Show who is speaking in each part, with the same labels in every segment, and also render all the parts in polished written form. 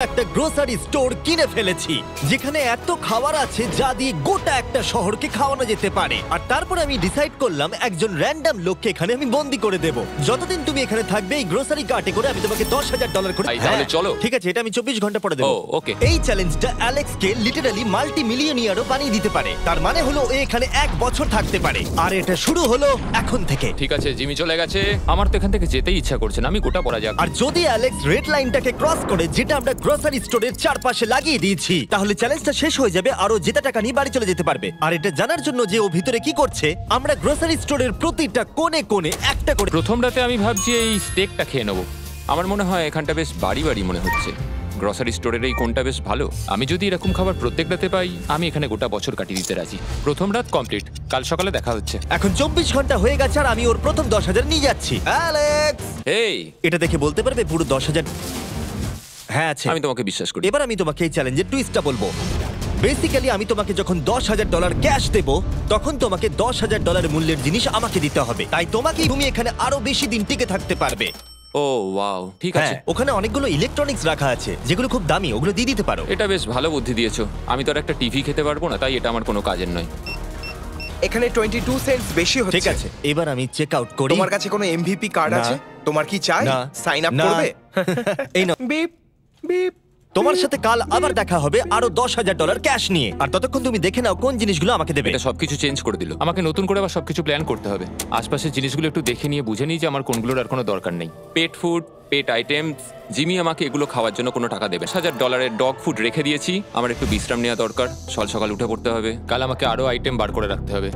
Speaker 1: একটা grocery store কিনে ফেলেছি যেখানে এত খাবার আছে যা দিয়ে গোটা একটা শহরকে খাওয়ানো যেতে পারে। আর তারপর আমি ডিসাইড করলাম একজন র্যান্ডম লোককে এখানে আমি বন্দি করে দেব। যতদিন তুমি এখানে থাকবে এই গ্রোসারি কার্টে করে আমি তোমাকে $10,000 করে
Speaker 2: তাহলে চলো।
Speaker 1: ঠিক আছে, এটা আমি 24 ঘন্টা পরে দেবো।
Speaker 2: ওকে।
Speaker 1: এই চ্যালেঞ্জটা অ্যালেক্সকে লিটারালি মাল্টি মিলিয়নিয়ারও বানিয়ে দিতে পারে। তার মানে হলো ও এখানে 1 বছর থাকতে পারে। আর এটা শুরু হলো এখন থেকে।
Speaker 2: ঠিক আছে, জিমি চলে গেছে। আমার তো এখান থেকে যেতেই ইচ্ছা করছে না, আমি গোটা পড়া যাক।
Speaker 1: আর যদি অ্যালেক্স রেড লাইনটাকে ক্রস করে, যেটা আমরা গ্রোসারি স্টোরের চারপাশে লাগিয়ে দিয়েছি, তাহলে চ্যালেঞ্জটা শেষ হয়ে যাবে আর ও জেতা টাকা নিয়ে বাড়ি চলে যেতে পারবে। আর এটা জানার জন্য যে ও ভিতরে কি করছে, আমরা গ্রোসারি স্টোরের প্রতিটা কোণে কোণে একটা করে
Speaker 2: প্রথম রাতে আমি ভাবছি এই স্টেকটা খেয়ে নেবো। আমার মনে হয় এখানটা বেশ বাড়ি বাড়ি মনে হচ্ছে। গ্রসারি স্টোরের এই কোনটা বেশ ভালো। আমি যদি এরকম খাবার প্রত্যেক রাতে পাই, আমি এখানে গোটা বছর কাটিয়ে দিতে রাজি। প্রথম রাত কমপ্লিট, কাল সকালে দেখা হচ্ছে।
Speaker 1: এখন 24 ঘন্টা হয়ে গেছে আর আমি ওর প্রথম 10,000 নিয়ে যাচ্ছি। অ্যালেক্স,
Speaker 2: এই
Speaker 1: এটা দেখে বলতে পারবে পুরো 10,000? হ্যাঁ আছে।
Speaker 2: আমি তোমাকে বিশ্বাস করি।
Speaker 1: এবার আমি তোমাকে এই চ্যালেঞ্জের টুইস্টটা বলবো। বেসিক্যালি আমি তোমাকে যখন $10,000 ক্যাশ দেব, তখন তোমাকে $10,000 মূল্যের জিনিস আমাকে দিতে হবে। তাই তুমি এখানে আরো বেশি দিন টিকে থাকতে পারবে।
Speaker 2: ও ওয়াও, ঠিক আছে।
Speaker 1: হ্যাঁ, ওখানে অনেকগুলো ইলেকট্রনিক্স রাখা আছে যেগুলো খুব দামি, ওগুলো দিয়ে দিতে পারো।
Speaker 2: এটা বেশ ভালো বুদ্ধি দিয়েছো। আমি তো আর একটা টিভি খেতে পারবো না, তাই এটা আমার কোনো কাজের নয়।
Speaker 3: এখানে 22 সেন্টস বেশি হচ্ছে।
Speaker 1: ঠিক আছে, এবার আমি চেক আউট করি।
Speaker 3: তোমার কাছে কোনো এমভিপি কার্ড
Speaker 1: না।
Speaker 3: আছে? তোমার কি চাই?
Speaker 1: না।
Speaker 3: সাইন আপ
Speaker 1: না।
Speaker 3: করবে?
Speaker 1: এই নাও।
Speaker 3: Beep beep.
Speaker 1: তোমার সাথে কাল আবার দেখা হবে আরো $10,000 ক্যাশ নিয়ে। আর ততক্ষণ তুমি দেখে নাও কোন জিনিসগুলো আমাকে দেবে।
Speaker 2: এটা সবকিছু চেঞ্জ করে দিল। আমাকে নতুন করে আবার সবকিছু প্ল্যান করতে হবে। আশপাশের জিনিসগুলো একটু দেখে নিয়ে বুঝে নিই যে আমার কোনগুলোর আর কোনো দরকার নেই। পেট ফুড, পেট আইটেমস। জিমি আমাকে এগুলো খাওয়ার জন্য কোনো টাকা দেবে। $1,000 ডগ ফুড রেখে দিয়েছি। আমার একটু বিশ্রাম নেওয়া দরকার। সকাল উঠে পড়তে হবে। কাল আমাকে আরো আইটেম বার করে রাখতে হবে।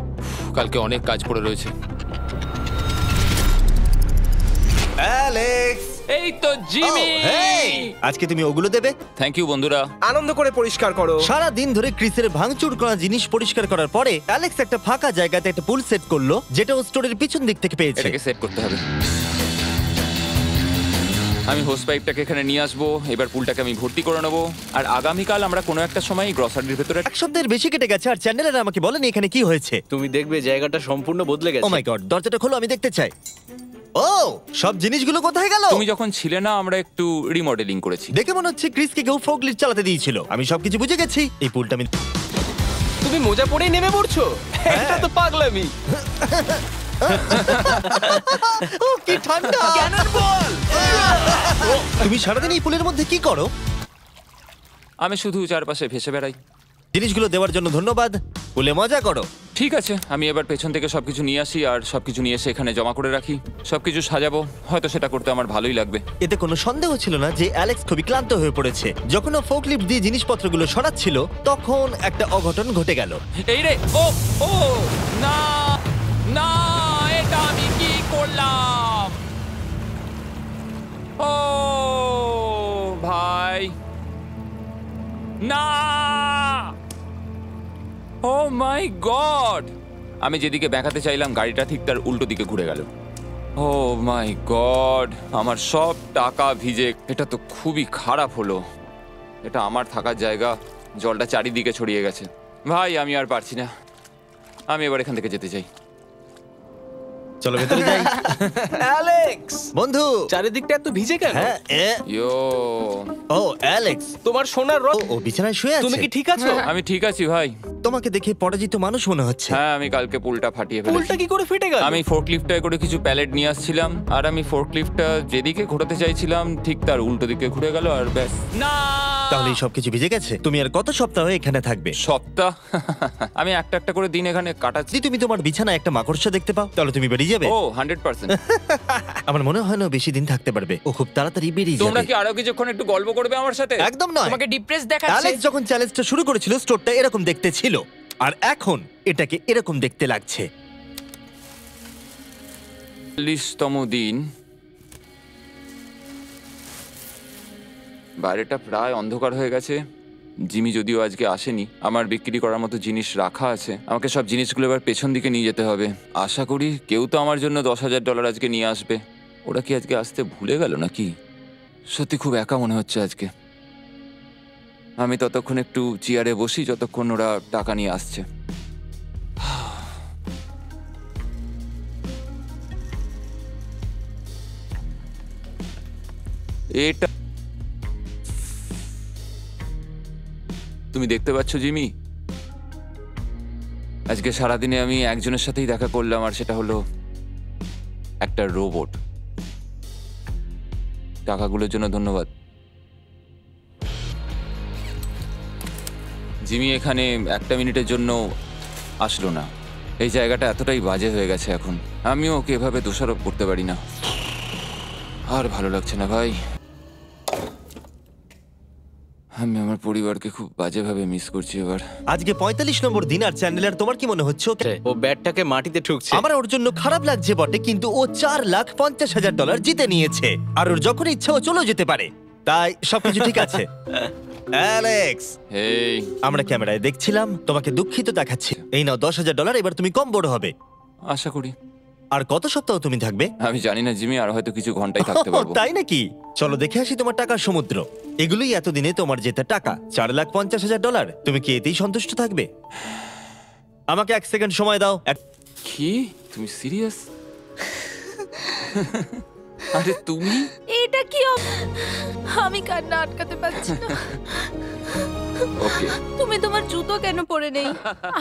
Speaker 2: কালকে অনেক কাজ পড়ে রয়েছে।
Speaker 1: অ্যালেক্স,
Speaker 2: এই তো জিমি।
Speaker 1: আজকে তুমি ওগুলো দেবে।
Speaker 2: থ্যাংক ইউ বন্ধুরা।
Speaker 3: আনন্দ করে পরিষ্কার করো।
Speaker 1: সারা দিন ধরে ক্রিসের ভাঙচুর করা জিনিস পরিষ্কার করার পরে অ্যালেক্স একটা ফাঁকা জায়গাতে একটা পুল সেট করলো, যেটা ও স্টোরের পিছন দিক থেকে পেয়েছে।
Speaker 2: এটাকে সেট করতে হবে। আমি হোস পাইপটাকে এখানে নিয়ে আসবো। এবার পুলটাকে আমি ভর্তি করে নেবো। আর আগামীকাল আমরা কোনো একটা সময় গ্রসারির ভেতরে
Speaker 1: 1 সপ্তাহের বেশি কেটে গেছে আর চ্যানেলের আমাকে বলেনি এখানে কি হয়েছে।
Speaker 4: তুমি দেখবে জায়গাটা সম্পূর্ণ বদলে
Speaker 1: ও
Speaker 4: গেছে।
Speaker 1: মাই গড, দরজাটা খোলো, আমি দেখতে চাই। ও, সব জিনিসগুলো কোথায় গেল?
Speaker 2: তুমি যখন ছিলে না, আমরা একটু রিমডেলিং করেছি।
Speaker 1: দেখে মনে হচ্ছে ক্রিসকে কেউ ফোকলিফট চালাতে দিয়েছিল। আমি সবকিছু বুঝে গেছি। এই পুলটা আমি
Speaker 4: তুমি মোজা পরেই নেমে পড়ছো? এটা তো পাগলামি।
Speaker 1: ও কি ঠান্ডা! তুমি সারাদিন এই পুলের মধ্যে কি করো?
Speaker 2: আমি শুধু চারপাশে ভেসে বেড়াই।
Speaker 1: জিনিসগুলো দেওয়ার জন্য ধন্যবাদ। পুলে মজা করো।
Speaker 2: ঠিক আছে, আমি এবার পেছন থেকে সবকিছু নিয়ে আসি আর সবকিছু নিয়ে এসে এখানে জমা করে রাখি। সবকিছু সাজাবো। হয়তো সেটা করতে আমার ভালোই লাগবে।
Speaker 1: এতে কোনো সন্দেহ ছিল না যে অ্যালেক্স খুবই ক্লান্ত হয়ে পড়েছে। যখন ও ফোকলিফট দিয়ে জিনিসপত্রগুলো সরাচ্ছিল, তখন একটা অঘটন ঘটে গেল।
Speaker 2: এই রে, ও ও না না, এটা আমি কি করলাম? ও ভাই, না! ও মাই গড! আমি যেদিকে ব্যাকাতে চাইলাম, গাড়িটা ঠিক তার উল্টো দিকে ঘুরে গেল। ও মাই গড, আমার সব টাকা ভিজে। এটা তো খুবই খারাপ হলো। এটা আমার থাকার জায়গা, জলটা চারিদিকে ছড়িয়ে গেছে। ভাই, আমি আর পারছি না। আমি এবার এখান থেকে যেতে চাই।
Speaker 1: চলো ভেতরে যাই।
Speaker 4: অ্যালেক্স,
Speaker 1: বন্ধু,
Speaker 4: চারিদিকটা এত ভিজে কেন?
Speaker 1: হ্যাঁ,
Speaker 2: ইয়ো,
Speaker 1: ও অ্যালেক্স,
Speaker 4: তোমার সোনার রথ।
Speaker 1: ও বিছানায় শুয়ে আছে।
Speaker 4: তুমি কি ঠিক আছো?
Speaker 2: আমি ঠিক আছি ভাই।
Speaker 1: তোমাকে দেখে পরাজিত মানুষ মনে হচ্ছে।
Speaker 2: হ্যাঁ, আমি কালকে পুলটা ফাটিয়ে
Speaker 4: পুলটা
Speaker 2: ফেলেছি।
Speaker 4: কি করে ফেটে গেল?
Speaker 2: আমি ফোর্কলিফটটায় করে কিছু প্যালেট নিয়ে আসছিলাম, আর আমি ফোর্কলিফটটা যেদিকে ঘোরাতে চাইছিলাম ঠিক তার উল্টো দিকে ঘুরে গেল, আর ব্যাস। না!
Speaker 1: তাহলে এই সবকিছু ভিজে গেছে। তুমি আর কত সপ্তাহ এখানে থাকবে?
Speaker 2: সপ্তাহ? আমি একটা একটা করে দিন এখানে কাটাচ্ছি।
Speaker 1: যদি তুমি তোমার বিছানায় একটা মাকড়সা দেখতে পাও, তাহলে তুমি বেরিয়ে যাবে।
Speaker 2: ও 100%।
Speaker 1: আমার মনে হয় না ও বেশি দিন থাকতে পারবে। ও খুব তাড়াতাড়ি বেরিয়ে
Speaker 2: তোমরা
Speaker 1: যাবে।
Speaker 2: কি আরো কিছুক্ষণ একটু গল্প করবে আমার সাথে?
Speaker 1: একদম নয়।
Speaker 5: তোমাকে ডিপ্রেস দেখাচ্ছে।
Speaker 1: অ্যালেক্স যখন চ্যালেঞ্জটা শুরু করেছিল, স্টোরটা এরকম দেখতে ছিল, আর এখন এটাকে এরকম দেখতে লাগছে।
Speaker 2: 40তম দিন। বাইরেটা প্রায় অন্ধকার হয়ে গেছে। জিমি যদিও আজকে আসেনি। আমার বিক্রি করার মতো জিনিস রাখা আছে। আমাকে সব জিনিসগুলো এবার পেছন দিকে নিয়ে যেতে হবে। আশা করি কেউ তো আমার জন্য $10,000 আজকে নিয়ে আসবে। ওরা কি আজকে আসতে ভুলে গেল নাকি? সত্যি খুব একা মনে হচ্ছে আজকে। আমি ততক্ষণ একটু চেয়ারে বসি যতক্ষণ ওরা টাকা নিয়ে আসছে। এটা তুমি দেখতে পাচ্ছ জিমি, আজকে সারাদিনে আমি একজনের সাথেই দেখা করলাম, আর সেটা হলো একটা রোবট। টাকাগুলোর জন্য ধন্যবাদ। জিমি এখানে একটা মিনিটের জন্য আসলো না। এই জায়গাটা এতটাই বাজে হয়ে গেছে এখন, আমিও ওকে এভাবে দোষারোপ করতে পারি না। আর ভালো লাগছে না ভাই, আমি আমার পরিবারকে খুব বাজেভাবে মিস করছি এবার।
Speaker 1: আজকে 45 নম্বর দিন, আর চ্যান্ডেলার তোমার কি মনে হচ্ছে ওকে?
Speaker 4: ও ব্যাটটাকে মাটিতে ঠুকছে।
Speaker 1: আমার ওর জন্য খারাপ লাগছে বটে, কিন্তু ও $4,50,000 জিতে নিয়েছে, আর ওর যখন ইচ্ছা ও চলেও যেতে পারে, তাই সবকিছু ঠিক আছে। অ্যালেক্স,
Speaker 2: এই
Speaker 1: আমরা ক্যামেরায় দেখছিলাম, তোমাকে দুঃখিত দেখাচ্ছি। এই নাও $10,000, এবার তুমি কম বড় হবে।
Speaker 2: আশা করি।
Speaker 1: আর কত সপ্তাহ তুমি থাকবে?
Speaker 2: আমি জানি না জিমি, আর হয়তো কিছু ঘন্টাই থাকতে পারবো।
Speaker 1: তাই নাকি? চলো দেখে আসি তোমার টাকার সমুদ্র। এগুলোই এতদিনে তোমার জেতা টাকা, $4,50,000। তুমি কি এতেই সন্তুষ্ট থাকবে? আমাকে 1 সেকেন্ড সময় দাও।
Speaker 2: কি, তুমি সিরিয়াস? আরে তুমি?
Speaker 5: এটা কি আমি কান্না আটকাতে পারছি না।
Speaker 2: ওকে,
Speaker 5: তুমি তোমার জুতো কেন পরে নেই?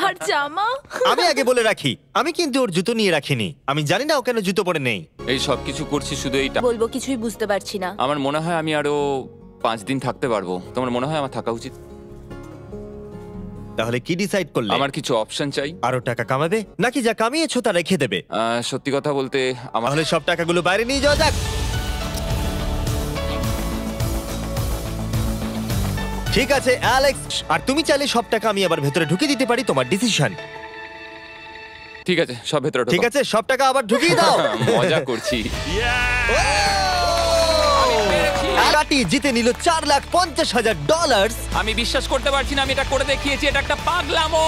Speaker 5: আর জামা?
Speaker 1: আমি আগে বলে রাখি, আমি কিন্তু ওর জুতো নিয়ে রাখিনি। আমি জানি না ও কেন জুতো পরে নেই।
Speaker 2: এই সব কিছু করছি শুধু এইটা।
Speaker 5: বলবো কিছুই বুঝতে পারছি না।
Speaker 2: আমার মনে হয় আমি আরো 5 দিন থাকতে পারবো। তোমার মনে হয় আমার থাকা উচিত?
Speaker 1: তাহলে কি ডিসাইড করলে?
Speaker 2: আমার কিছু অপশন চাই।
Speaker 1: আরো টাকা কামাবে, নাকি যা কামিয়েছো তা রেখে দেবে?
Speaker 2: সত্যি কথা বলতে আমার
Speaker 1: তাহলে সব টাকাগুলো বাইরে নিয়ে যাওয়া যাক। ঠিক আছে অ্যালেক্স, আর তুমি চাইলে সব টাকা আমি আবার ভেতরে ঢুকিয়ে দিতে পারি, তোমার ডিসিশন।
Speaker 2: ঠিক আছে, সব ভেতরে ঢোকাও।
Speaker 1: ঠিক আছে, সব টাকা আবার ঢুকিয়ে দাও।
Speaker 2: মজা করছি।
Speaker 1: আগাটি জিতে নিল $4,50,000।
Speaker 2: আমি বিশ্বাস করতে পারছি না, আমি এটা করে দেখিয়েছি। এটা একটা পাগলামো।